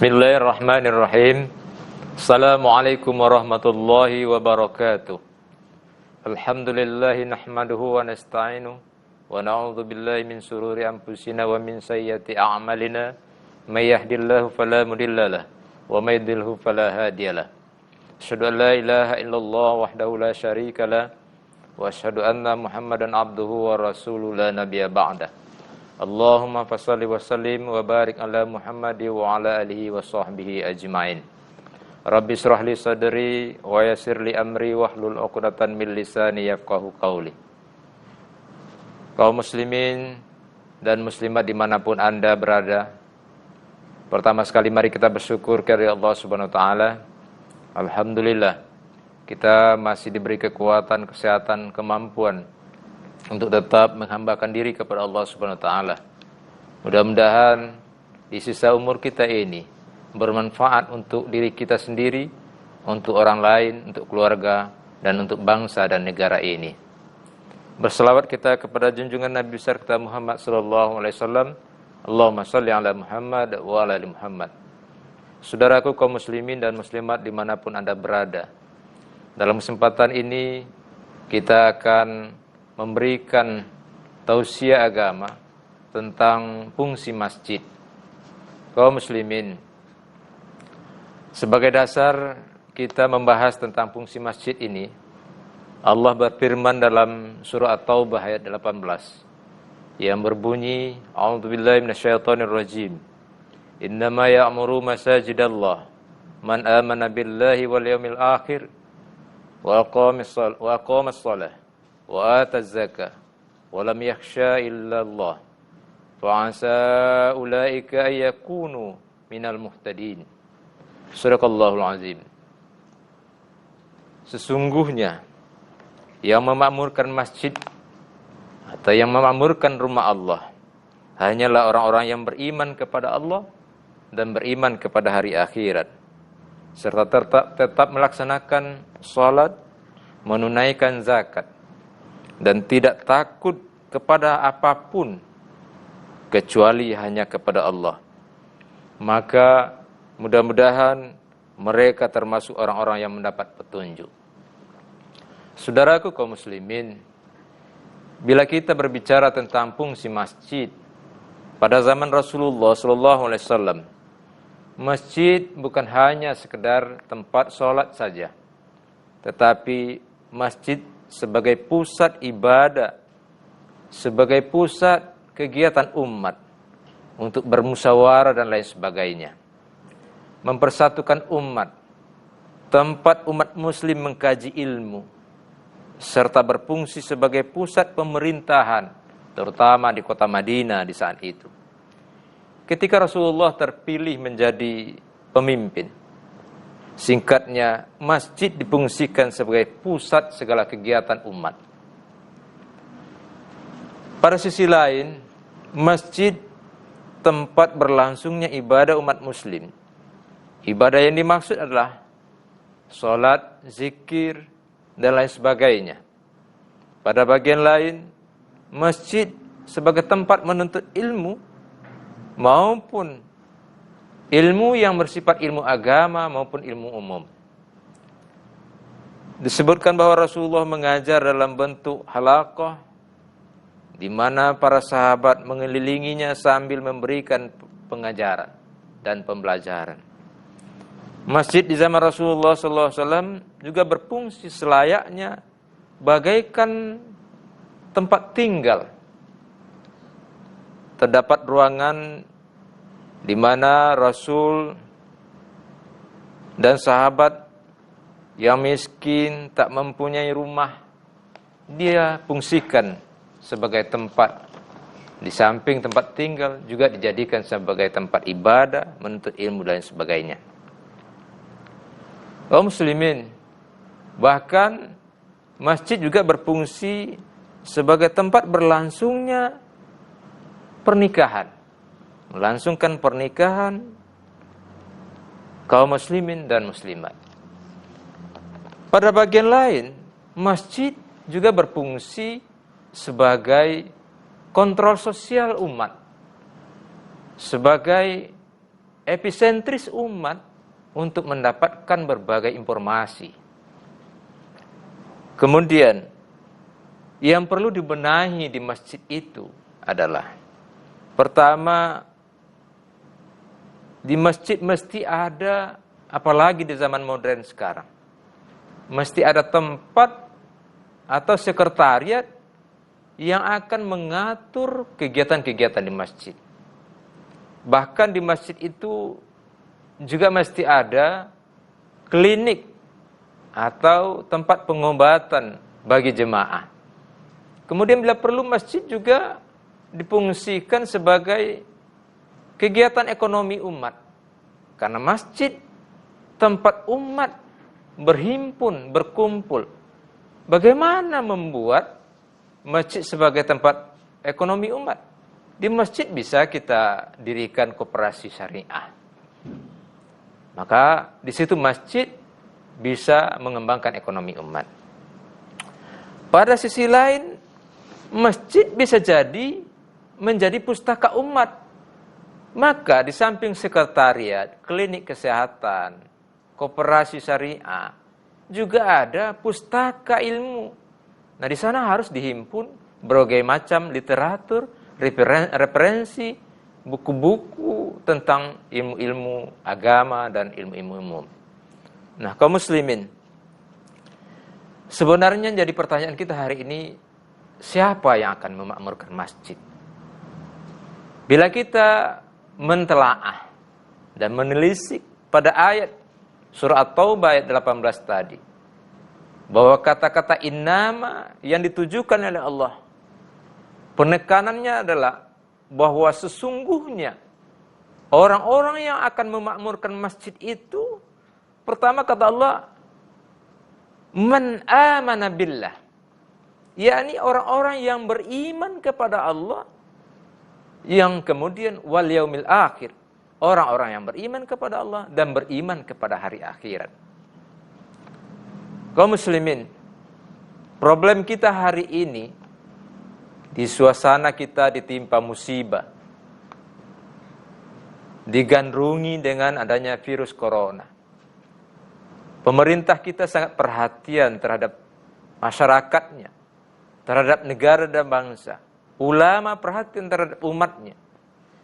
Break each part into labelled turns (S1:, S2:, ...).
S1: Bismillahirrahmanirrahim. Assalamualaikum warahmatullahi wabarakatuh. Alhamdulillahi nahmaduhu wa nasta'inu wa na'udzu billahi min sururi anfusina wa min sayyiati a'malina. May yahdihillahu fala mudhillalah wa may yudhlilhu fala hadiyalah. Asyhadu an la ilaha illallah wahdahu la syarikalah wa asyhadu anna Muhammadan abduhu wa rasuluhu la nabiyya ba'dah. Allahumma fassalli wa sallim wa barik ala Muhammadi wa ala alihi wa sahbihi ajma'in. Rabbi israh li sadri wa yassir li amri wahlul 'uqdatam min lisani yafqahu qawli. Kaum muslimin dan muslimat dimanapun Anda berada, pertama sekali mari kita bersyukur kepada Allah Subhanahu wa taala. Alhamdulillah, kita masih diberi kekuatan, kesehatan, kemampuan untuk tetap menghambakan diri kepada Allah Subhanahu wa taala. Mudah-mudahan di sisa umur kita ini bermanfaat untuk diri kita sendiri, untuk orang lain, untuk keluarga, dan untuk bangsa dan negara ini. Berselawat kita kepada junjungan Nabi besar kita Muhammad sallallahu alaihi wasallam. Allahumma shalli ala Muhammad wa ala ali Muhammad. Saudaraku kaum muslimin dan muslimat dimanapun Anda berada, dalam kesempatan ini kita akan memberikan tausiah agama tentang fungsi masjid. Kaum muslimin, sebagai dasar kita membahas tentang fungsi masjid ini, Allah berfirman dalam surah At-Taubah ayat 18 yang berbunyi, A'udzubillahi minasyaitonirrajim. Innama ya'muru masajidallah man amana billahi wal yawmil akhir wa aqamas shalah wa ataz zakah wa lam yakhsha illa Allah fa asa ulaika ay yakunu minal muhtadin. Sadaqallahul azim. Sesungguhnya yang memakmurkan masjid atau yang memakmurkan rumah Allah hanyalah orang-orang yang beriman kepada Allah dan beriman kepada hari akhirat, serta tetap melaksanakan salat, menunaikan zakat, dan tidak takut kepada apapun kecuali hanya kepada Allah. Maka mudah-mudahan mereka termasuk orang-orang yang mendapat petunjuk. Saudaraku kaum muslimin, bila kita berbicara tentang fungsi masjid pada zaman Rasulullah SAW, masjid bukan hanya sekedar tempat sholat saja, tetapi masjid sebagai pusat ibadah, sebagai pusat kegiatan umat untuk bermusyawarah dan lain sebagainya, mempersatukan umat, tempat umat muslim mengkaji ilmu, serta berfungsi sebagai pusat pemerintahan, terutama di kota Madinah di saat itu. Ketika Rasulullah terpilih menjadi pemimpin, singkatnya, masjid difungsikan sebagai pusat segala kegiatan umat. Pada sisi lain, masjid tempat berlangsungnya ibadah umat muslim. Ibadah yang dimaksud adalah sholat, zikir, dan lain sebagainya. Pada bagian lain, masjid sebagai tempat menuntut ilmu, maupun ilmu yang bersifat ilmu agama maupun ilmu umum. Disebutkan bahwa Rasulullah mengajar dalam bentuk halaqah, di mana para sahabat mengelilinginya sambil memberikan pengajaran dan pembelajaran. Masjid di zaman Rasulullah SAW juga berfungsi selayaknya bagaikan tempat tinggal. Terdapat ruangan di mana Rasul dan sahabat yang miskin tak mempunyai rumah, dia fungsikan sebagai tempat, di samping tempat tinggal juga dijadikan sebagai tempat ibadah, menuntut ilmu dan sebagainya. Kaum muslimin, bahkan masjid juga berfungsi sebagai tempat berlangsungnya pernikahan, melangsungkan pernikahan kaum muslimin dan muslimat. Pada bagian lain, masjid juga berfungsi sebagai kontrol sosial umat, sebagai epicentris umat untuk mendapatkan berbagai informasi. Kemudian, yang perlu dibenahi di masjid itu adalah, pertama, di masjid mesti ada, apalagi di zaman modern sekarang, mesti ada tempat atau sekretariat yang akan mengatur kegiatan-kegiatan di masjid. Bahkan di masjid itu juga mesti ada klinik atau tempat pengobatan bagi jemaah. Kemudian bila perlu, masjid juga difungsikan sebagai kegiatan ekonomi umat. Karena masjid tempat umat berhimpun, berkumpul. Bagaimana membuat masjid sebagai tempat ekonomi umat? Di masjid bisa kita dirikan koperasi syariah. Maka di situ masjid bisa mengembangkan ekonomi umat. Pada sisi lain, masjid bisa jadi menjadi pustaka umat. Maka di samping sekretariat, klinik kesehatan, koperasi syariah, juga ada pustaka ilmu. Nah, di sana harus dihimpun berbagai macam literatur, referensi, buku-buku tentang ilmu-ilmu agama dan ilmu-ilmu umum. Nah, kaum muslimin, sebenarnya jadi pertanyaan kita hari ini, siapa yang akan memakmurkan masjid? Bila kita mentelaah dan menelisik pada ayat surah At-Taubah ayat 18 tadi, bahwa kata-kata innama yang ditujukan oleh Allah, penekanannya adalah bahwa sesungguhnya orang-orang yang akan memakmurkan masjid itu, pertama kata Allah, man amana billah, yakni orang-orang yang beriman kepada Allah, yang kemudian wal yaumil akhir, orang-orang yang beriman kepada Allah dan beriman kepada hari akhirat. Kaum muslimin, problem kita hari ini, di suasana kita ditimpa musibah, digandrungi dengan adanya virus corona. Pemerintah kita sangat perhatian terhadap masyarakatnya, terhadap negara dan bangsa. Ulama perhatian terhadap umatnya.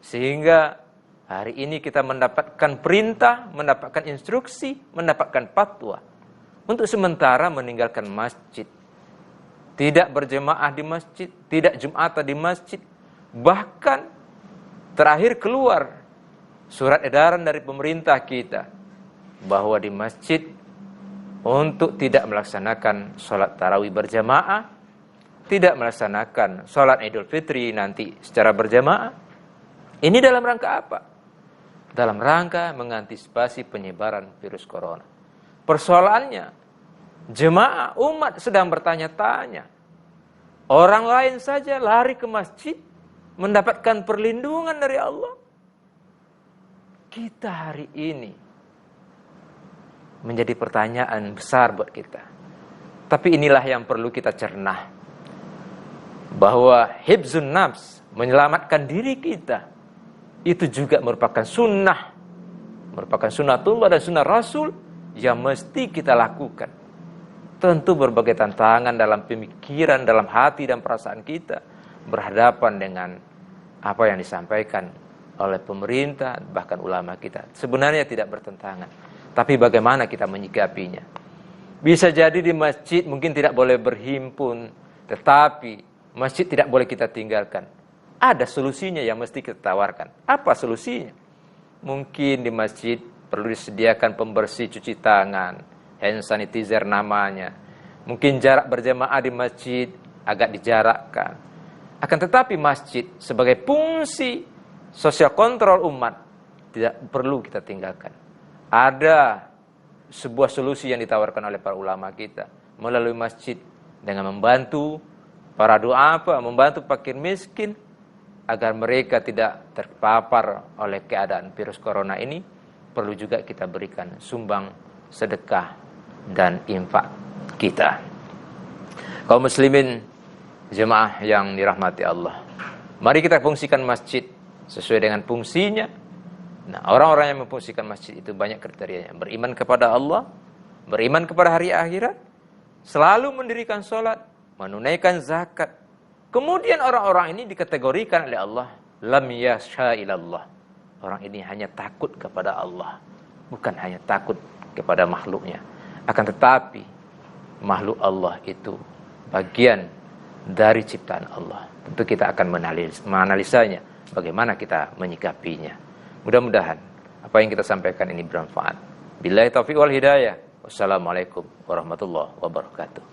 S1: Sehingga hari ini kita mendapatkan perintah, mendapatkan instruksi, mendapatkan fatwa untuk sementara meninggalkan masjid. Tidak berjemaah di masjid, tidak Jumatan di masjid. Bahkan terakhir keluar surat edaran dari pemerintah kita bahwa di masjid untuk tidak melaksanakan sholat tarawih berjamaah, tidak melaksanakan sholat Idul Fitri nanti secara berjamaah. Ini dalam rangka apa? Dalam rangka mengantisipasi penyebaran virus corona. Persoalannya, jemaah umat sedang bertanya-tanya. Orang lain saja lari ke masjid mendapatkan perlindungan dari Allah. Kita hari ini menjadi pertanyaan besar buat kita. Tapi inilah yang perlu kita cerna. Bahwa hibzun nafs, menyelamatkan diri kita, itu juga merupakan sunnah. Merupakan sunnatullah dan sunnah Rasul yang mesti kita lakukan. Tentu berbagai tantangan dalam pemikiran, dalam hati dan perasaan kita berhadapan dengan apa yang disampaikan oleh pemerintah, bahkan ulama kita. Sebenarnya tidak bertentangan. Tapi bagaimana kita menyikapinya? Bisa jadi di masjid mungkin tidak boleh berhimpun, tetapi masjid tidak boleh kita tinggalkan. Ada solusinya yang mesti kita tawarkan. Apa solusinya? Mungkin di masjid perlu disediakan pembersih cuci tangan, hand sanitizer namanya. Mungkin jarak berjamaah di masjid agak dijarakkan. Akan tetapi masjid sebagai fungsi sosial kontrol umat tidak perlu kita tinggalkan. Ada sebuah solusi yang ditawarkan oleh para ulama kita melalui masjid dengan membantu para duafa, membantu fakir miskin agar mereka tidak terpapar oleh keadaan virus corona ini. Perlu juga kita berikan sumbang, sedekah dan infak kita. Kaum muslimin, jemaah yang dirahmati Allah, mari kita fungsikan masjid sesuai dengan fungsinya, Nah, orang-orang yang memfungsikan masjid itu banyak kriterianya. Beriman kepada Allah, beriman kepada hari akhirat, selalu mendirikan sholat, menunaikan zakat. Kemudian orang-orang ini dikategorikan oleh Allah, lam yashailallah. Orang ini hanya takut kepada Allah, bukan hanya takut kepada makhluknya. Akan tetapi, makhluk Allah itu bagian dari ciptaan Allah. Tentu kita akan menganalisanya, bagaimana kita menyikapinya. Mudah-mudahan apa yang kita sampaikan ini bermanfaat. Billahi taufiq wal hidayah. Wassalamualaikum warahmatullahi wabarakatuh.